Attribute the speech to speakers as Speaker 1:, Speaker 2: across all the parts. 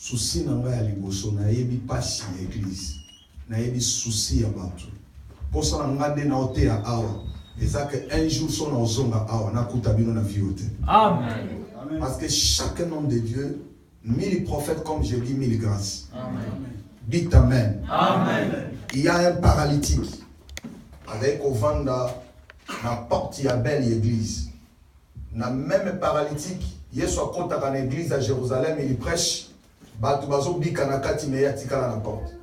Speaker 1: souci nanga ya liboso na yebi pasi ya église na yebi souci ya bato posa nanga nde na ote ya awa eza que un jour son ozonga awa na kuta bino na vie ote.
Speaker 2: Amen.
Speaker 1: Parce que chaque homme de Dieu, 1000 prophètes comme je dis 1000 grâces.
Speaker 2: Amen.
Speaker 1: Dites amen.
Speaker 2: Amen.
Speaker 1: Il y a un paralytique avec au vanda na porte ya belle église. Na même paralytique, Yesu akonta dans l'église à Jérusalem et il prêche batu bazo bika na kati me ya tikala na porte.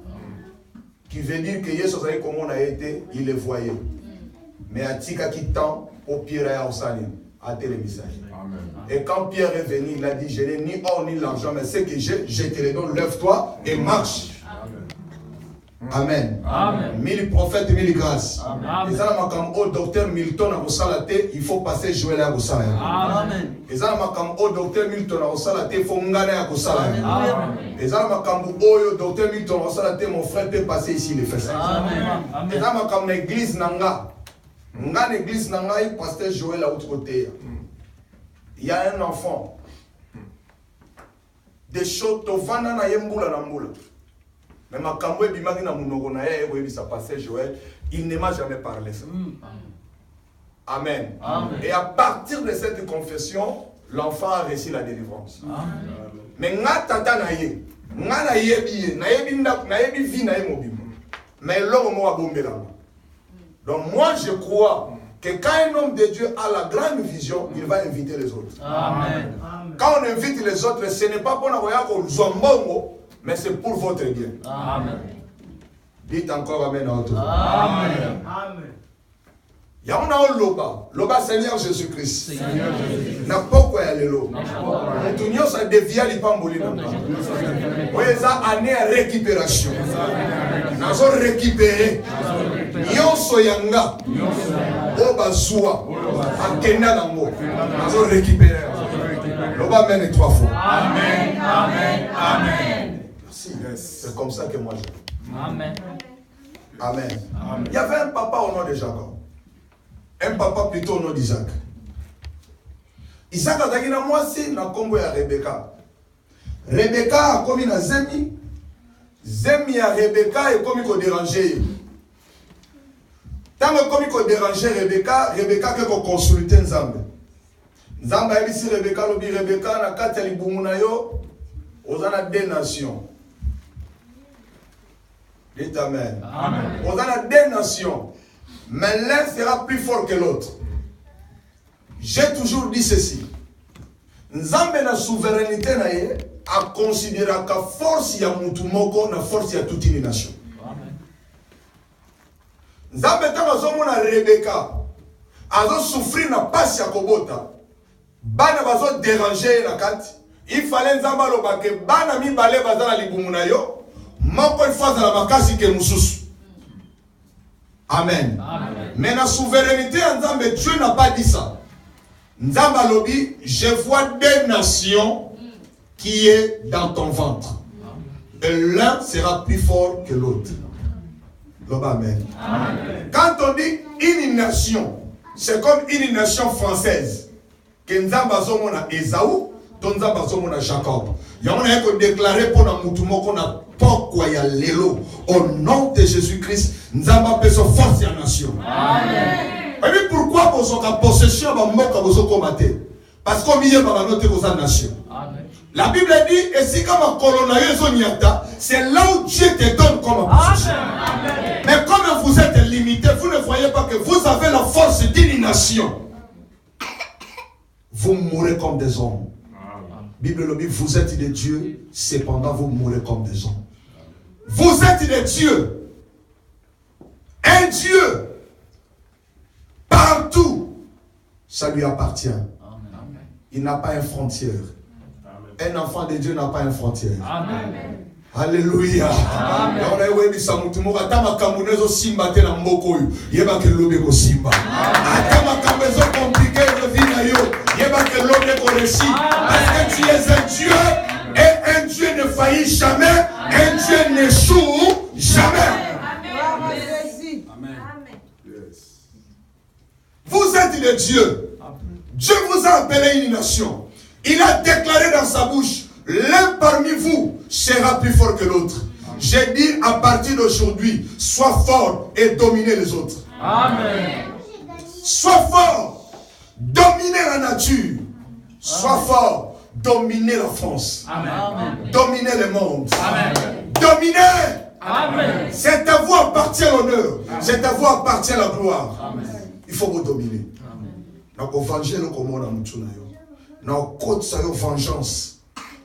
Speaker 1: Qui veut dire que Yesu savait comment on a été, il le voyait. Mais à tika qui tend au Pierre et au Salim à le message. Et quand Pierre est venu, il a dit, je n'ai ni or ni l'argent, mais ce que j'ai, je te le donne, lève-toi et marche. Amen.
Speaker 2: Amen.
Speaker 1: 1000 prophètes, 1000 grâces.
Speaker 2: Amen.
Speaker 1: Et ça, au docteur Milton à Rosalate, il faut passer Joël à Rosalate.
Speaker 2: Amen.
Speaker 1: Et ça, au docteur Milton à Rosalate, il faut m'gagner à Rosalate.
Speaker 2: Amen.
Speaker 1: Et ça, au docteur Milton à Rosalate, mon frère peut passer ici, il fait ça.
Speaker 2: Amen.
Speaker 1: Et ça, l'église Nanga. Nga l'église Nanga, il pasteur Joël à l'autre côté. Il y a un enfant. Des choses, tovana na yembula na mbula. Mais ma kamwe bimagi na munoko na ye ebo ça passait Joël, il ne m'a jamais parlé ça. Amen.
Speaker 2: Amen.
Speaker 1: Et à partir de cette confession, l'enfant a reçu la délivrance.
Speaker 2: Amen.
Speaker 1: Mais nga tata na ye, nga na yebi na yebi ndak na yebi vi na ye mobima. Mais l'homme mo abombela. Donc moi je crois que quand un homme de Dieu a la grande vision, il va inviter les autres.
Speaker 2: Amen.
Speaker 1: Quand on invite les autres, ce n'est pas pour nous zombongo, mais c'est pour votre bien.
Speaker 2: Amen.
Speaker 1: Dites encore Amen à autre.
Speaker 2: Amen.
Speaker 3: Amen.
Speaker 1: Il y a un loba. Loba Seigneur Jésus-Christ. Na poko ya lelo. Mutunyo sa devia lipamboli na. Weza année à récupération. Nazo récupérer. Yonso yanga. Oba zua. Akenda nango. Nazo récupérer. Loba amen 3 fois.
Speaker 2: Amen. Amen. Amen.
Speaker 1: Merci. C'est comme ça que moi je.
Speaker 2: Amen.
Speaker 1: Amen. Il y avait un papa au nom de Jacob. Un papa plutôt au nom d'Isaac. Isaac a dit na moi c'est na kombo ya Rebecca. Rebecca a commis na zemi. Zemi ya Rebecca est commis ko déranger. Tant que commis ko déranger Rebecca, Rebecca que ko consulter Nzambe. Nzambe a dit Rebecca lobi Rebecca na kati ya libumu na yo ozana deux nations. Dites amen.
Speaker 2: Amen.
Speaker 1: Ozana deux nations. Mais l'un sera plus fort que l'autre. J'ai toujours dit ceci. Nzambe na souveraineté na ye a considéré ka force ya mutu moko na force ya toute une nation.
Speaker 2: Amen.
Speaker 1: Nzambe tanga zomo na Rebecca azo souffrir na passe ya kobota. Bana bazo déranger na kati. Il fallait nzamba loba ke bana mi balé bazala libumu na yo. Moko ifaza la makasi ke mususu. Amen.
Speaker 2: Amen.
Speaker 1: Mais la souveraineté en Nzambe, Dieu n'a pas dit ça. Nzamba lobi, je vois deux nations qui est dans ton ventre. Et l'un sera plus fort que l'autre. Amen.
Speaker 2: Amen.
Speaker 1: Quand on dit une nation, c'est comme une nation française. Que Nzamba zomona Esaü, ton Nzamba zomona Jacob. Il y a un déclaré pour la moutumo qu'on a pourquoi ya lelo au nom de Jésus-Christ Nzamba peut se forcer en nation.
Speaker 2: Amen.
Speaker 1: Et puis pourquoi vous avez en possession de moka vous combattre? Parce qu'au milieu de notre nation.
Speaker 2: Amen.
Speaker 1: La Bible dit et si comme un colonel c'est là où Dieu te donne comme possession.
Speaker 2: Amen.
Speaker 1: Mais comme vous êtes limité, vous ne voyez pas que vous avez la force d'une nation. Vous mourrez comme des hommes. Bible le dit, vous êtes des dieux, cependant vous mourrez comme des hommes. Vous êtes des dieux. Un Dieu. Partout. Ça lui appartient.
Speaker 2: Amen.
Speaker 1: Il n'a pas une frontière. Un enfant de Dieu n'a pas une frontière.
Speaker 2: Amen.
Speaker 1: Alléluia.
Speaker 2: Amen.
Speaker 1: Parce que tu es un Dieu et un Dieu ne faillit jamais, un Dieu n'échoue jamais.
Speaker 3: Amen.
Speaker 1: Vous êtes des dieux. Dieu vous a appelé une nation. Il a déclaré dans sa bouche, l'un parmi vous sera plus fort que l'autre. J'ai dit à partir d'aujourd'hui, sois fort et dominez les autres.
Speaker 2: Amen.
Speaker 1: Sois fort, dominez la nature. Sois fort, dominez la France.
Speaker 2: Amen.
Speaker 1: Dominez le monde.
Speaker 2: Amen.
Speaker 1: Dominez.
Speaker 2: Amen.
Speaker 1: C'est à vous appartient l'honneur. C'est à vous appartient la gloire.
Speaker 2: Amen.
Speaker 1: Il faut vous dominer. Dans l'évangile, comme on a dit, dans le code de vengeance,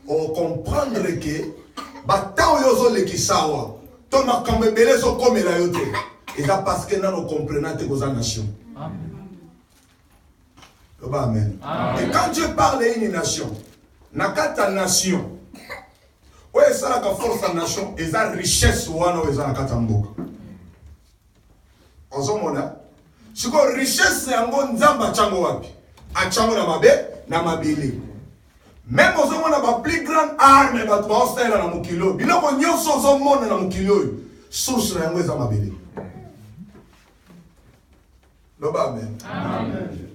Speaker 1: on comprend que tant yozo le kisawa, ton makambe belezo comme la yote. Et ça parce que nous comprenons que vous êtes nation. Amen. Et quand Dieu parle d'une nation, nakata nation, où est ça la force de la nation? Et la richesse ou est la nakata mboka. On s'en mona. Si la richesse c'est un bon nzamba chango wapi, a chango na mabe na mabele. Même aux hommes on a plus grande arme bat ba hostile na mukilo. Biloko nyonso zo mona na mukilo. Source na yango za mabele. Amen.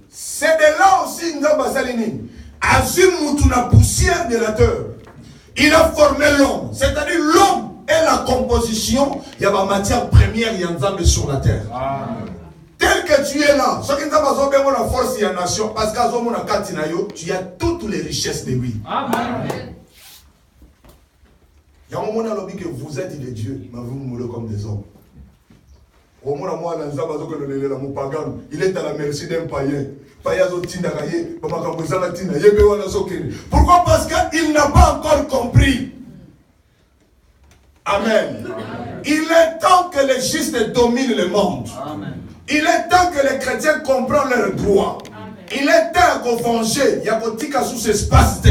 Speaker 1: C'est de là aussi nzamba salini. Azim mutu na poussière de la terre. Il a formé l'homme, c'est-à-dire l'homme est la composition, il y a ma matière première, il y a nzambe sur la terre. Tel que tu es là, ce qui n'a pas besoin de la force, il y a nation, parce qu'à ce moment tu as toutes les richesses de lui. Amen. Il y a un moment où que vous êtes des dieux, mais vous mourrez comme des hommes. Au moment où il est à la merci d'un païen. Pourquoi? Parce qu'il n'a pas encore compris. Amen. Il est temps que les justes dominent le monde. Amen. Il est temps que les chrétiens comprennent leurs droits. Il est temps qu'on venger. Il y a un petit cas sous ce espace.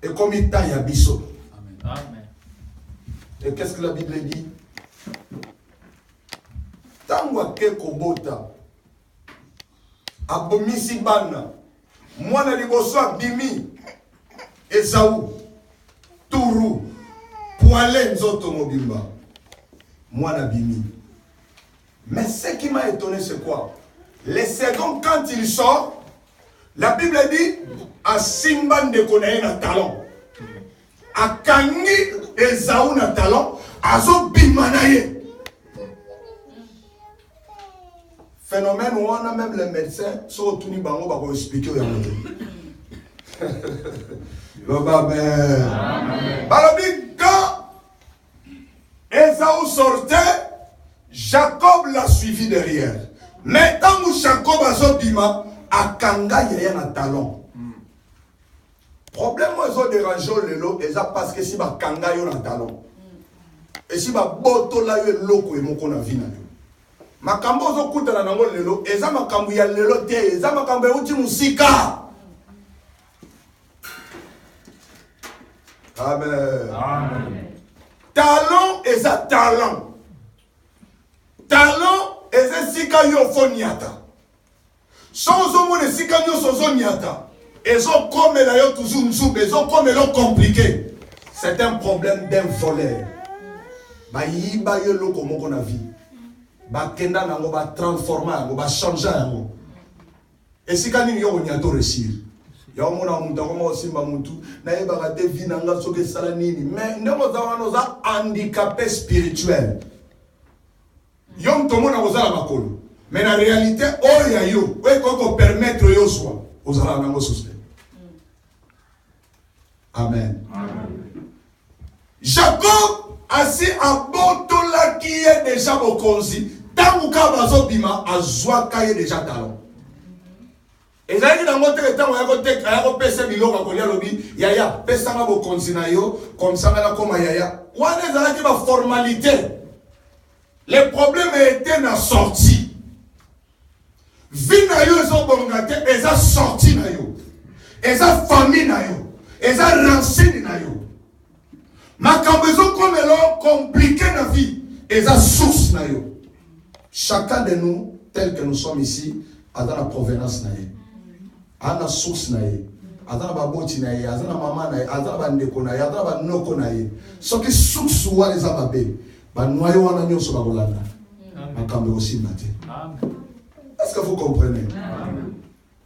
Speaker 1: Et comme il y a biso. Et qu'est-ce que la Bible dit? Tangwa ke kobota. Abomisi bana. Mwana liboso abimi. Esaou. Tourou. Poilé nzoto mobimba. Mwana bimi. Mais ce qui m'a étonné, c'est quoi? Les secondes, quand il sort, la Bible dit à Simban de Konaï na talon. À Kangi Esaou na talon. À Zo bimanaye. Phénomène où on a même les médecins, sont tous les bango pour expliquer au Yamate. Quand Esaou sortait, Jacob l'a suivi derrière. Mais quand Jacob a sorti, à Kanga, il y a un talon. Problème, ils ont dérangé le lot, et ça parce que si Kanga, il y a un talon. Et si Boto, là, il y a un lot, il y a un vie. Makambo zo kutana na ngo lelo eza makambo ya lelo te eza makambo ya uti musika. Amen. Amen. Talent eza talent. Talent eza sika yo foniata. Sozo mo ne sika yo sozo niata. Ezo comme la yo toujours nzube, ezo comme lo compliqué. C'est un problème d'un voleur. Ba yiba yo lo komo ko na vie. Bakenda nango ba transformer nango ba changer nango. Et si quand il y a un yato réussir. Ya omona muntu akoma osimba muntu na yeba ka te vie nanga soke sala nini. Mais ndemo za wana za handicapé spirituel. Yom tomona kozala makolo. Mais la réalité oya yo, oye ko permettre yo soi. Ozala nango sosé. Amen. Amen. Jacob assis à Botola qui est déjà au consi. Tanguka bazobima azwa kaye déjà talon. Et ça dit dans mon temps on a ko pesa biloko ko ya lobi yaya pesa ma bo consi na yo comme ça na koma yaya. Wana za ki ba formalité. Le problème était na sortie. Vina yo zo bongate eza sorti na yo. Eza famille na yo. Eza racine na yo. Makambezo comme l'on compliqué la vie. Eza source na yo. Chacun de nous, tel que nous sommes ici, a dans la provenance na ye. A la source na ye. A dans la baboti na ye. A dans la maman na ye. A dans la bandeko na ye. A dans la noko na ye. Ce qui source ou les ababe. Ba noyo wana nyo so ba bolanda. Makambe aussi maté. Est-ce que vous comprenez?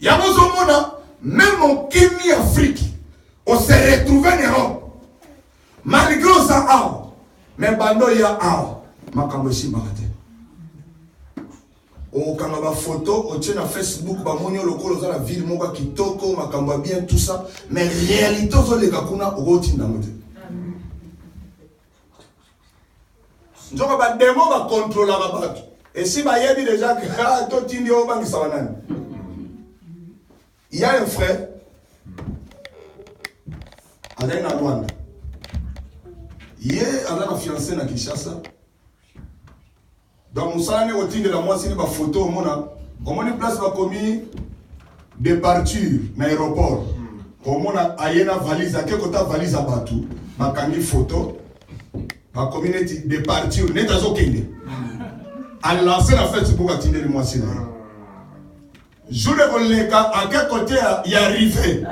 Speaker 1: Yamozomona, même en Kimi Afrique, on s'est retrouvé en Europe. Malgré ça, mais bando ya makambo si barate. O kanga ba photo, o tient na Facebook, ba moni lokolo za la ville moka kitoko, makambo bien tout ça, mais réalité zo le kakuna roti ndamote. Njoka ba demo ba contrôler ba bato. Et si ba yebi déjà que to tindi o bangi sawanani. Il y a un frère Adèle na Rwanda. Il a la fiancée na Kinshasa. Donc Moussa ne otinde la moitié de la photo au mona place va commis départure na aéroport. Au mona ayena valise à quel côté valise à Batou, ma kangi photo. Ma communauté départure n'est pas ok. À lancer la fête pour attirer le moitié. Je le relève à quel côté il est arrivé.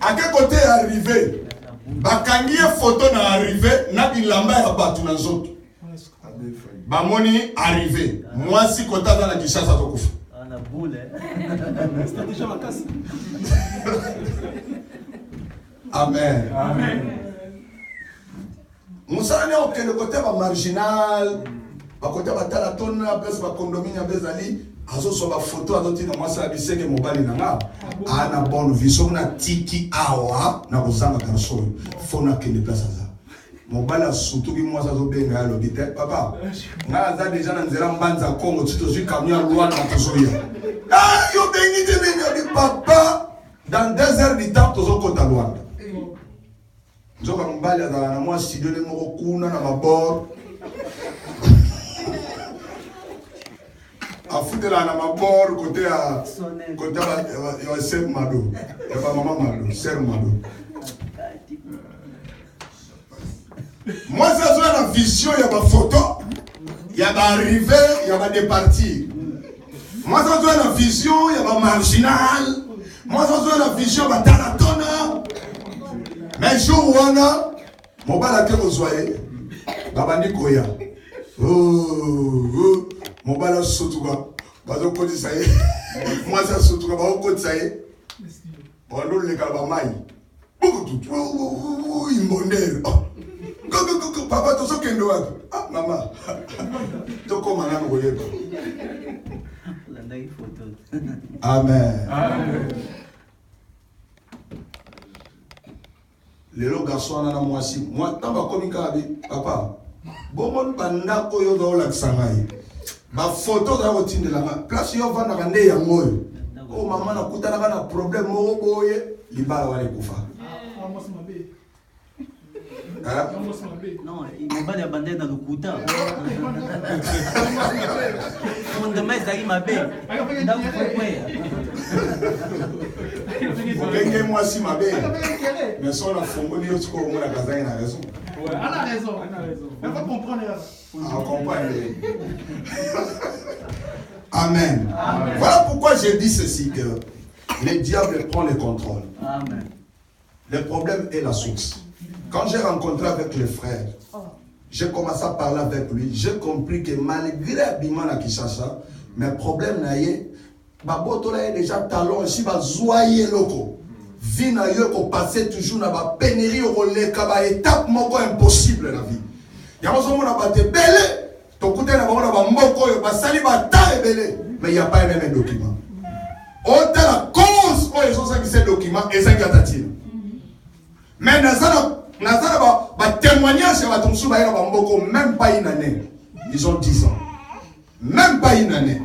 Speaker 1: À quel côté est arrivé? Bakangi photo na arrivé, na bilamba ya batu na zoto. Bamoni arrivé. Moi si kota dans la Kinshasa tokufa.
Speaker 2: La boule. C'était déjà ma casse.
Speaker 1: Amen.
Speaker 2: Amen.
Speaker 1: Moussa ne aucun côté marginal, ba côté batala tona place ba condominium bezali. Azo so ba photo adoti na mwasa biseke mobali nanga ana bonne vision na tiki awa na kozanga garçon fona ke le place za mobali surtout ki mwasa zo benga ya lobite papa nga za déjà na nzela mbanza Congo tuto zui camion loi na tozoya yo bengi te benga di papa dans 2 heures du temps tozo kota Luanda nzoka mobali azala na mwa studio le moko kuna na mabord a foutre là na mabord côté à Ser Mado et pas maman Mado Ser Mado. Moi ça soit la vision il y a ma photo il y a ma arrivée il y a ma départir. Moi ça soit la vision il y a ma marginal. Moi ça soit la vision ma taratona. Mais jour où on a mon bal que vous soyez babandi koya. Oh mon bal sotuga bazo kodi ça y moi ça sotuga ba kodi ça y bon le kaba mai beaucoup tout imbonel papa to so kendo wa ah mama to koma na ngoyeba amen amen les lots garçons na moi si moi tamba komika abi papa bon banda ko yo do la sangai ma photo za otinde la place yo vanda kande ya moyo o mama na kutana kana problème mo boye libala wale kufa
Speaker 2: non il m'a abandonné dans le couta mon demain ça il m'a bé dans
Speaker 1: le moi si ma bé mais son la fongoli yo ko mo la kazai na raison.
Speaker 3: Ouais, elle a raison. Elle va comprendre.
Speaker 1: On comprend. Amen. Amen. Voilà pourquoi j'ai dit ceci, que le diable prend le contrôle.
Speaker 2: Amen.
Speaker 1: Le problème est la source. Quand j'ai rencontré avec les frères, j'ai commencé à parler avec lui, j'ai compris que malgré l'habillement à Kinshasa, mes problèmes n'aient pas déjà talon ici, zoyer loco. Vie na yo ko passer toujours na ba pénurie au relais ka ba étape moko impossible la vie. Ya mozo mona ba te belé to kute na ba ba moko yo ba sali ba ta belé mais il y a pas même document. Autant la cause pour les autres qui ces documents et ça qui mais nazana ba témoignage ya ba tonsu ba ba moko même pas une année. Ils ont 10 ans. Même pas une année.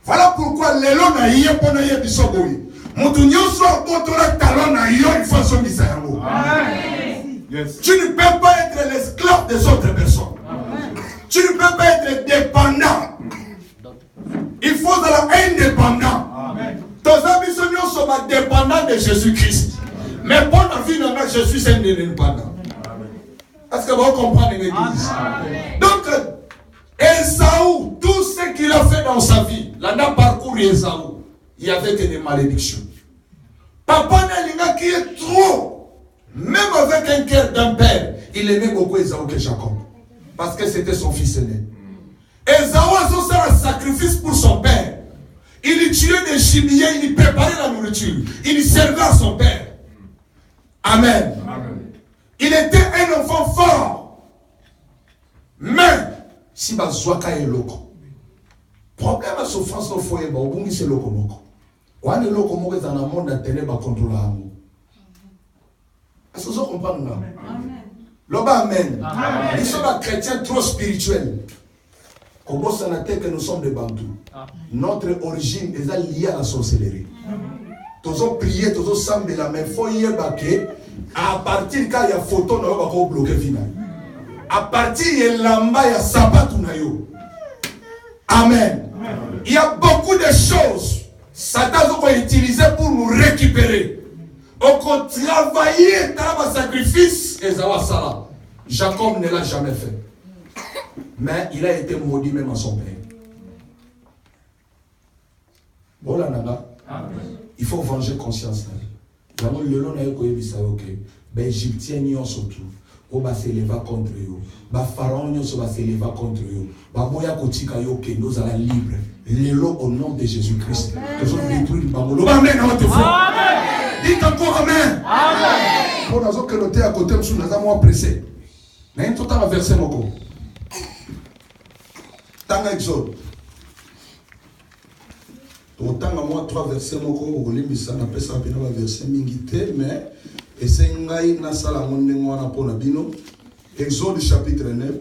Speaker 1: Voilà pourquoi les lots na yé pona yé bisoboyi. Yes. Tu ne peux pas être l'esclave des autres personnes. Tu ne peux pas être dépendant. Il faut être indépendant. Tes ambitions sont dépendants de Jésus-Christ. Mais pour la vie, je suis indépendant. Est-ce que vous comprenez l'église? Donc, Esaü, tout ce qu'il a fait dans sa vie, là dans parcours Esaü, il y avait que des malédictions. Papa Nalinga qui est trop, même avec un cœur d'un père, il aimait beaucoup Esaü que Jacob. Parce que c'était son fils aîné. Esaü a fait un sacrifice pour son père. Il tuait le gibier, il préparait la nourriture. Il servait à son père. Amen. Il était un enfant fort. Mais, si Bazouaka est loco, problème à souffrance au foyer, c'est loco moko. Ou est loco moko dans le monde de ténèbres contre l'amour. Est-ce que vous comprenez? Loba amen. Nous sommes des chrétiens trop spirituels. Comme ça, que nous sommes des Bantous. Notre origine est liée à la sorcellerie. Tous ont prié, tous ont semblé la même fois hier baqué. À partir quand il y a photo, nous allons bloquer final. À partir il y a lamba, il y a sabatou nayo. Amen. Il y a beaucoup de choses. Satan va utiliser pour nous récupérer. On peut travailler dans le sacrifice et ça va ça. Jacob ne l'a jamais fait. Mais il a été maudit même à son père. Voilà, Nana. Il faut venger conscience. Le long n'a eu les Égyptiens n'y surtout. On va s'élever contre eux. Les pharaons va s'élever contre eux. Nous allons libres. L'élo au nom de Jésus-Christ. Nous allons détruire le Bangolo. Amen. Dites encore Amen. Amen. Pour nous que nous à côté, nous sommes pressés. Mais tout à verset moko. Tant Exode. Autant à moi 3 versets moko olimbisa na pesa bino ba verset mingité mais esengai na sala mondengo wana pona bino. Exode chapitre 9.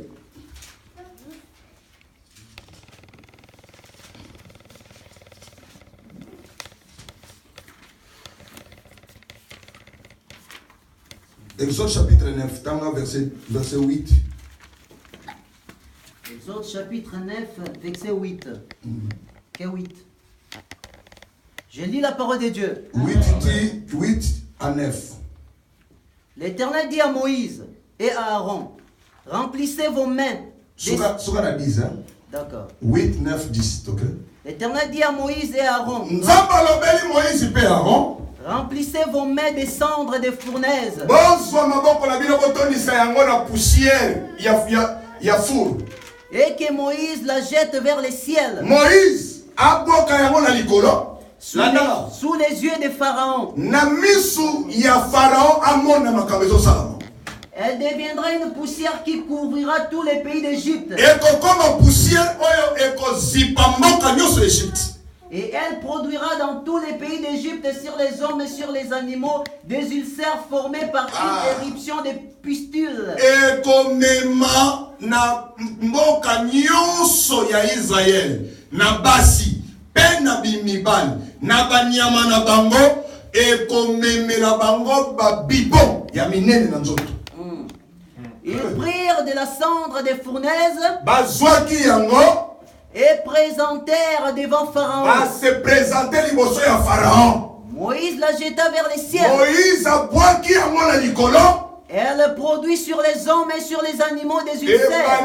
Speaker 1: Exode chapitre 9, tanga verset 8.
Speaker 2: Exode chapitre 9, verset 8. Que 8. Je lis la parole de Dieu.
Speaker 1: 8 à 9.
Speaker 2: L'Éternel dit à Moïse et à Aaron, remplissez vos mains. D'accord.
Speaker 1: 8, 9, 10. Okay.
Speaker 2: L'Éternel dit à Moïse et à Aaron, remplissez vos mains des cendres des fournaises. Et que Moïse la jette vers le ciel.
Speaker 1: Moïse
Speaker 2: sous les yeux de Pharaon. Elle deviendra une poussière qui couvrira tous les pays d'Égypte. Et elle produira dans tous les pays d'Égypte sur les hommes et sur les animaux des ulcères formés par une éruption de pustules.
Speaker 1: Na mboka nyonso ya Israël na basi pe na bimibali na banyama na bango ekomemela bango babibon ya minene na nzoto.
Speaker 2: Ils prirent de la cendre des fournaises
Speaker 1: bazwaki yango
Speaker 2: et présentèrent devant Pharaon.
Speaker 1: Se présenter liboso ya Pharaon.
Speaker 2: Moïse la jeta vers les cieux.
Speaker 1: Moïse abwaki yango na likolo.
Speaker 2: Elle produit sur les hommes et sur les animaux des ulcères.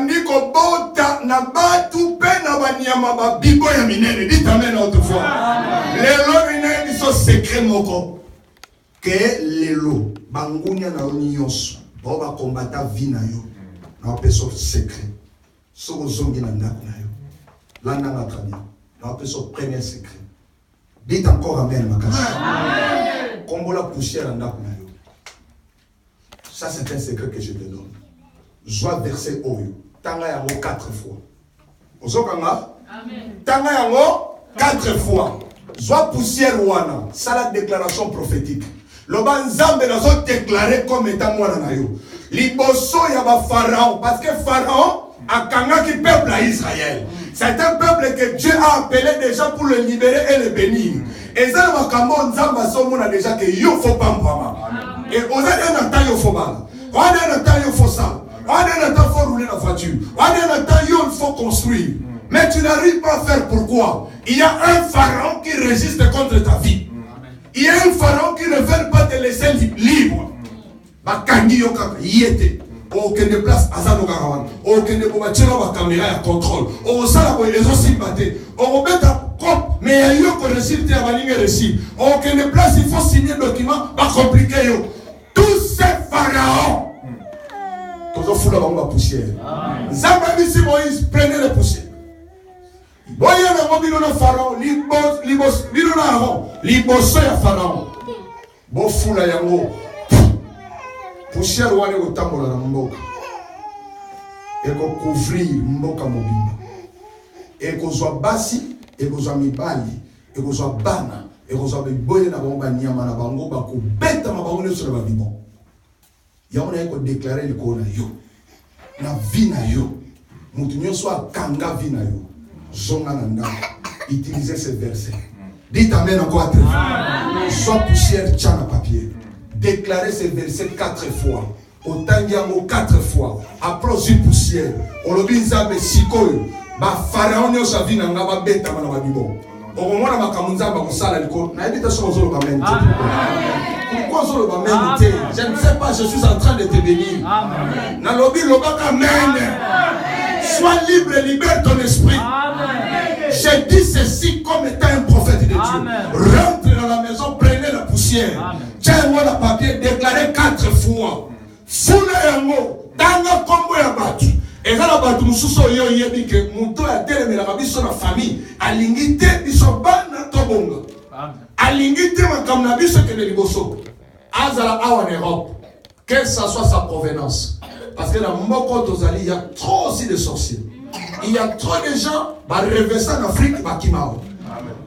Speaker 2: Que lelo bangunya na nyonso ba kombata vina yo na peso secret soko zongi na ndako na yo landa na tramia na peso premier secret. Dites encore amen makasi. Amen. Kombola poussière na ndako na yo. Ça, c'est un secret que je te donne. Joie verset Oyo. Tanga yango 4 fois. Ozokanga? Amen. Tanga yango 4 fois. Joie poussière wana. Ça, la déclaration prophétique. Loba nzambe nazo déclaré comme étant mwana na yo. Liboso ya ba Pharaon. Parce que Pharaon a kangaki peuple à Israël. C'est un peuple que Dieu a appelé déjà pour le libérer et le bénir. Et ça, nzamba somona déjà que yo faut pas mwama. Et on a un temps il faut mal, on a un temps il faut ça, on a un temps il faut rouler la voiture, on a un temps il faut construire. Mais tu n'arrives pas à faire pourquoi? Il y a un pharaon qui résiste contre ta vie. Il y a un pharaon qui ne veut pas te laisser libre. Bakangi yoka yete. Aucune place azano garawan. Aucune bobatino ba caméra ya contrôle. O sala ko les aussi batté. O beta cop mais il y a ko réciter à balinga récit. Aucune place il faut signer document pas compliqué yo. Tous ces pharaons. Tous au fou la poussière. Zamba bisi Moïse prenez les poussières. boya na mobilo na Pharaon, bino na Aaron, liboso ya Pharaon. Bo fula yango. Poussière wane ko tambola na mboka. Eko couvrir mboka mobimba. Eko zwa basi, eko zwa mibali, eko zwa bana, eko zwa biboye na bango banyama na bango ba ko beta mabango ne sur ba bibon. Yamona eko déclarer liko na yo. Na vie na yo. Mutu nyonso akanga vie na yo. Zonga na ndako. Utilisez ces versets. Dites amen encore très fort. Soit poussière tchana papier. Déclarez ces versets 4 fois. Otangiango 4 fois. Approche une poussière. Olobinza be sikoyo. Ba pharaon yo sa vie na ngaba beta mana ba bibo. Okomona makamunza ba kosala liko. Na ebita so zolo ba mente. Pourquoi zolo ba mente? Je ne sais pas, je suis en train de te bénir. Amen. Na lobi lobaka amen. Sois libre et libère ton esprit. Amen. J'ai dit ceci comme étant un prophète de Dieu. Amen. Rentre dans la maison, prenez la poussière. Tiens-moi le papier, déclarez 4 fois. Fula yango, tanga kombo ya batu. Eza la batu mususu yo yebi ke muto ya telemelaka biso na famille. Alingi te biso bana tobonga. Alingi te makambo na biso kende liboso. Azala awa en Europe. Quelle que soit sa provenance. Parce que dans Mboko Tozali, il y a trop aussi de sorciers. Il y a trop de gens qui revêtent en Afrique, qui m'ont.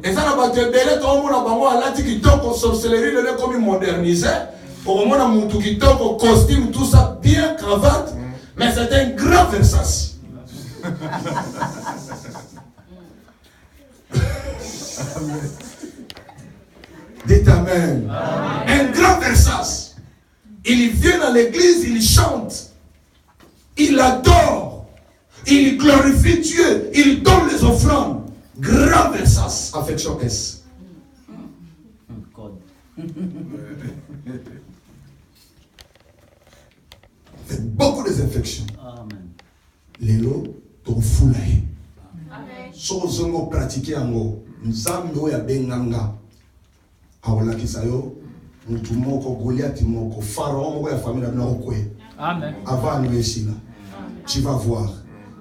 Speaker 2: Et ça, on a dit que on a dit que la sorcellerie est comme modernisée. Pour moi, on a dit que costume, tout ça, bien cravate. Mais c'est un grand Versace. Dites amen. Un grand Versace. Il vient dans l'église, il chante. Il adore, il glorifie Dieu, il donne les offrandes. Grand Versace, affection S. Fait beaucoup des infections. Les lots, ton foulaye. So zongo pratiquer ango, nzambe ya benganga. Aola kisayo, mutu moko Goliath moko, Pharaon moko ya famille na okwe. Amen. Avant nous ici là. Tu vas voir.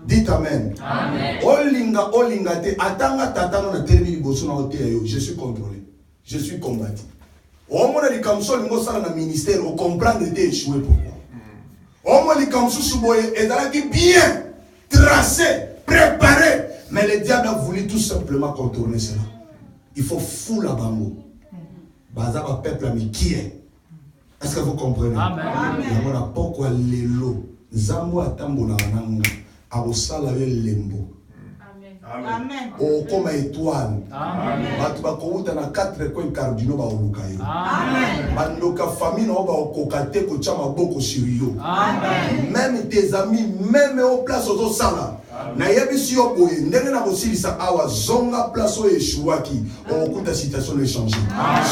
Speaker 2: Dites amen. Amen. Olinga te atanga tatano na termini boso na ote yo. Je suis contrôlé. Je suis combattu. Au moment li kamso lingo sala na ministère, on comprendre te échoué pourquoi. Au moment li kamso suboye ezalaki bien tracé, préparé, mais le diable a voulu tout simplement contourner cela. Il faut fou la bango. Baza ba peuple ami qui est. Est-ce que vous comprenez? Amen. Amen. Pourquoi les lots, Zambo atambola nanga, abosala yo lembo. Amen. O comme étoile. Amen. Batu ba kouta na 4 coins cardinaux ba olukayo. Amen. Bandoka famille no ba okokate ko chama boko sirio. Amen. Même tes amis, même au place aux sala. Na yebisi yo boye ndenge na kosilisa awa zonga place o eshuaki okuta situation de changer.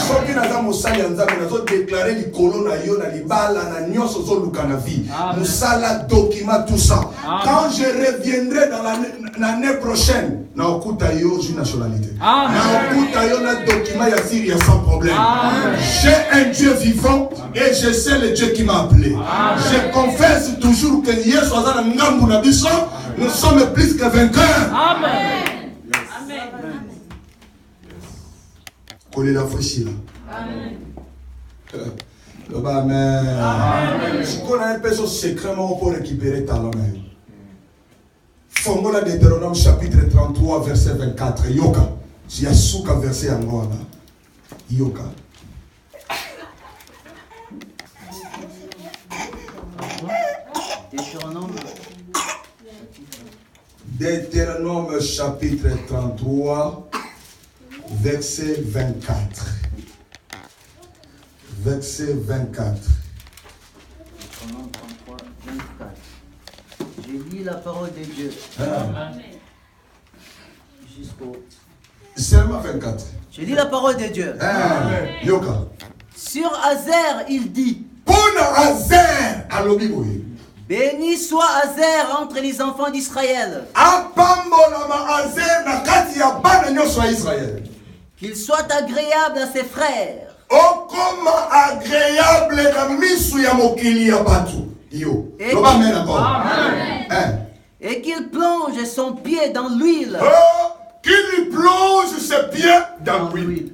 Speaker 2: Soki na za mosali ya nzambe nazo déclarer likolo na yo na libala na nyonso zo luka na vie. Musala document tout ça. Quand je reviendrai dans l'année prochaine na okuta yo une nationalité. Na okuta yo na document ya Syrie sans problème. J'ai un Dieu vivant et je sais le Dieu qui m'a appelé. Je confesse toujours que Yesu azana ngambu na biso. Nous sommes plus que vainqueurs. Amen. Amen. Collez la fauchille là. Amen. Amen. Si on a un peu ce secrètement pour récupérer ta langue. Fongola Deutéronome chapitre 33 verset 24. Yoka. Si y a souka verset en là. Yoka. Deutéronome chapitre 33 verset 24. Verset 24.
Speaker 4: Deutéronome 33, 24. J'ai lu la parole de Dieu.
Speaker 2: Amen.
Speaker 4: Jusqu'au...
Speaker 2: Seulement 24.
Speaker 4: J'ai lu la parole de Dieu.
Speaker 2: Amen. Yoka.
Speaker 4: Sur Azer, il dit.
Speaker 2: Pour Azer, alobiboye.
Speaker 4: Béni soit Azer entre les enfants d'Israël. Qu'il soit agréable à ses frères.
Speaker 2: Et
Speaker 4: qu'il plonge son pied dans l'huile.
Speaker 2: Qu'il plonge ses pieds dans l'huile.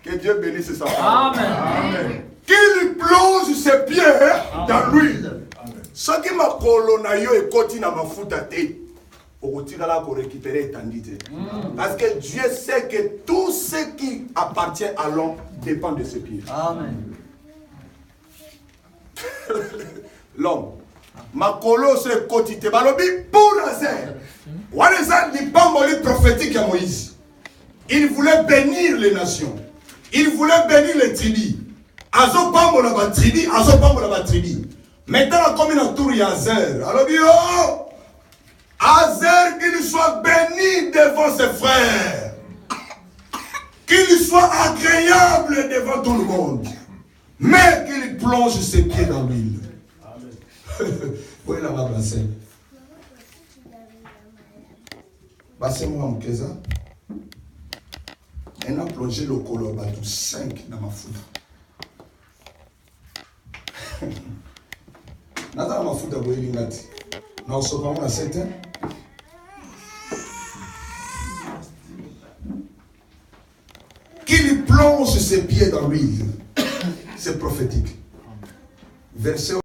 Speaker 2: Que Dieu bénisse sa parole.
Speaker 3: Amen.
Speaker 2: Qu'il plonge ses pieds dans l'huile. Ce qui m'a colonisé et continue à m'affouter, pour récupérer étendité. Parce que Dieu sait que tout ce qui appartient à l'homme dépend de ses pieds.
Speaker 4: Amen.
Speaker 2: L'homme. Ma colo se quotidien. Balobi pour Nazaire. Waneza li pamboli prophétique à Moïse. Il voulait bénir les nations. Il voulait bénir les tribus. Azo pambola ba tribu, azo pambola ba tribu. Maintenant comme une tour Yazer. Alors oh, Azer qu'il soit béni devant ses frères. Qu'il soit agréable devant tout le monde. Mais qu'il plonge ses pieds dans l'huile. Voilà ma placée. Passez-moi en Keza. Elle a plongé le color bateau 5 dans ma foudre. Nata ma foudre boye lingati. Na osopa mona 7 ans. Qu'il plonge ses pieds dans l'huile. C'est prophétique. Verset